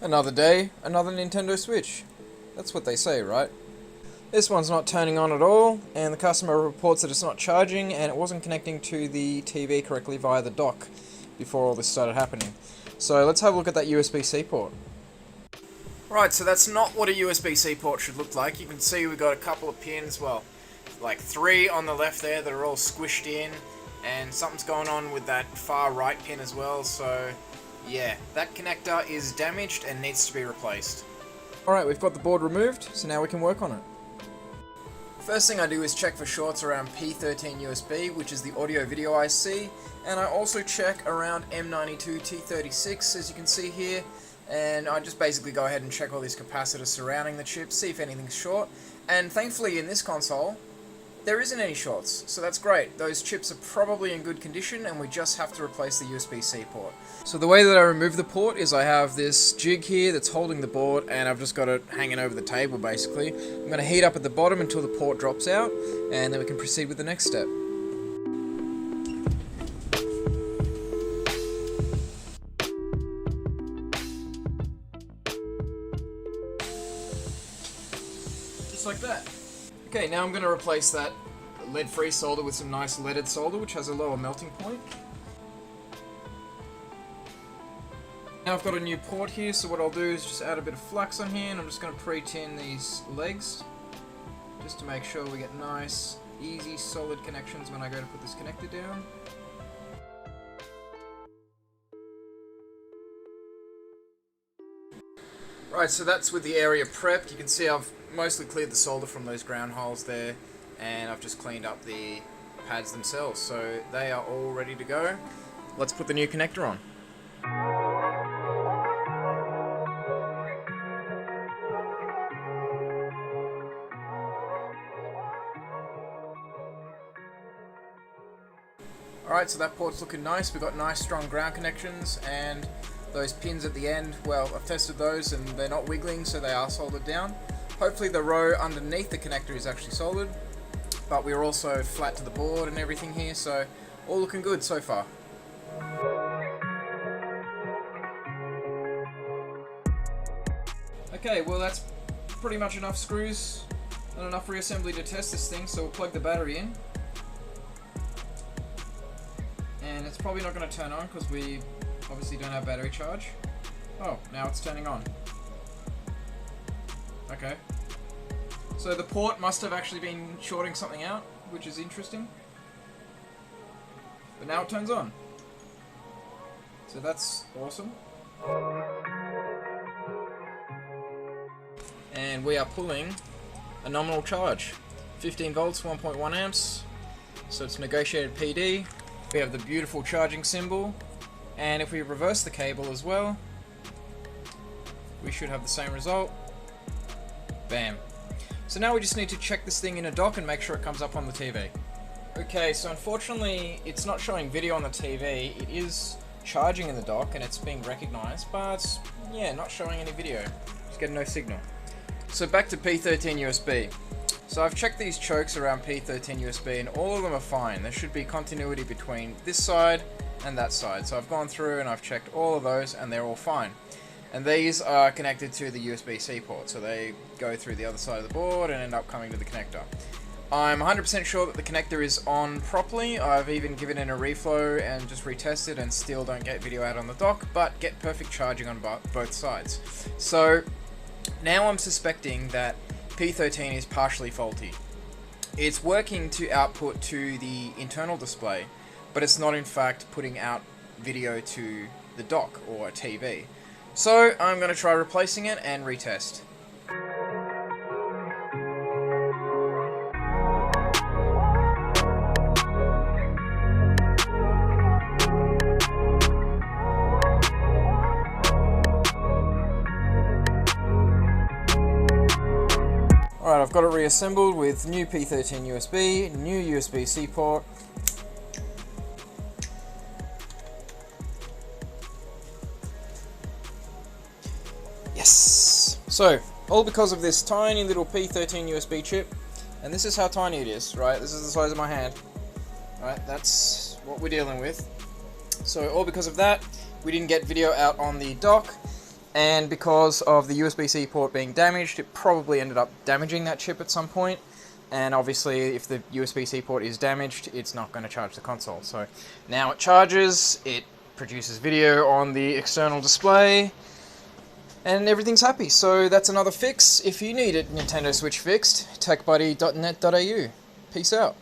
Another day, another Nintendo Switch. That's what they say, right? This one's not turning on at all, and the customer reports that it's not charging, and it wasn't connecting to the TV correctly via the dock before all this started happening. So let's have a look at that USB-C port. Right, so that's not what a USB-C port should look like. You can see we've got a couple of pins, well, like 3 on the left there that are all squished in, and something's going on with that far right pin as well, so yeah, that connector is damaged and needs to be replaced. Alright, we've got the board removed, so now we can work on it. First thing I do is check for shorts around P13 USB, which is the audio video IC, and I also check around M92 T36, as you can see here, and I just basically go ahead and check all these capacitors surrounding the chip, see if anything's short, and thankfully in this console, there isn't any shorts, so that's great. Those chips are probably in good condition and we just have to replace the USB-C port. So the way that I remove the port is I have this jig here that's holding the board and I've just got it hanging over the table basically. I'm going to heat up at the bottom until the port drops out and then we can proceed with the next step. Just like that. Okay, now I'm going to replace that lead-free solder with some nice leaded solder, which has a lower melting point. Now I've got a new port here, so what I'll do is just add a bit of flux on here, and I'm just going to pre-tin these legs, just to make sure we get nice, easy, solid connections when I go to put this connector down. Right, so that's with the area prepped. You can see I've mostly cleared the solder from those ground holes there, and I've just cleaned up the pads themselves, so they are all ready to go. Let's put the new connector on. Alright, so that port's looking nice. We've got nice strong ground connections, and those pins at the end, well, I've tested those and they're not wiggling, so they are soldered down. Hopefully the row underneath the connector is actually soldered, but we're also flat to the board and everything here, so all looking good so far. Okay, well that's pretty much enough screws and enough reassembly to test this thing, so we'll plug the battery in. And it's probably not going to turn on because we obviously don't have battery charge. Oh, now it's turning on. Okay. So the port must have actually been shorting something out, which is interesting. But now it turns on. So that's awesome. And we are pulling a nominal charge. 15 volts, 1.1 amps. So it's negotiated PD. We have the beautiful charging symbol. And if we reverse the cable as well, we should have the same result. Bam. So now we just need to check this thing in a dock and make sure it comes up on the TV. Okay, so unfortunately it's not showing video on the TV. It is charging in the dock and it's being recognized, but yeah, not showing any video. Just getting no signal. So back to P13 USB. So I've checked these chokes around P13 USB and all of them are fine. There should be continuity between this side and that side. So I've gone through and I've checked all of those and they're all fine. And these are connected to the USB-C port, so they go through the other side of the board and end up coming to the connector. I'm 100% sure that the connector is on properly. I've even given it a reflow and just retested and still don't get video out on the dock, but get perfect charging on both sides. So now I'm suspecting that P13 is partially faulty. It's working to output to the internal display, but it's not in fact putting out video to the dock or a TV. So I'm going to try replacing it and retest. Alright, I've got it reassembled with new P13 USB, new USB-C port. Yes! So, all because of this tiny little P13 USB chip, and this is how tiny it is, right? This is the size of my hand. Right, that's what we're dealing with. So all because of that, we didn't get video out on the dock, and because of the USB-C port being damaged, it probably ended up damaging that chip at some point. And obviously, if the USB-C port is damaged, it's not going to charge the console. So now it charges, it produces video on the external display, and everything's happy. So that's another fix. If you need a Nintendo Switch fixed, techbuddy.net.au. Peace out.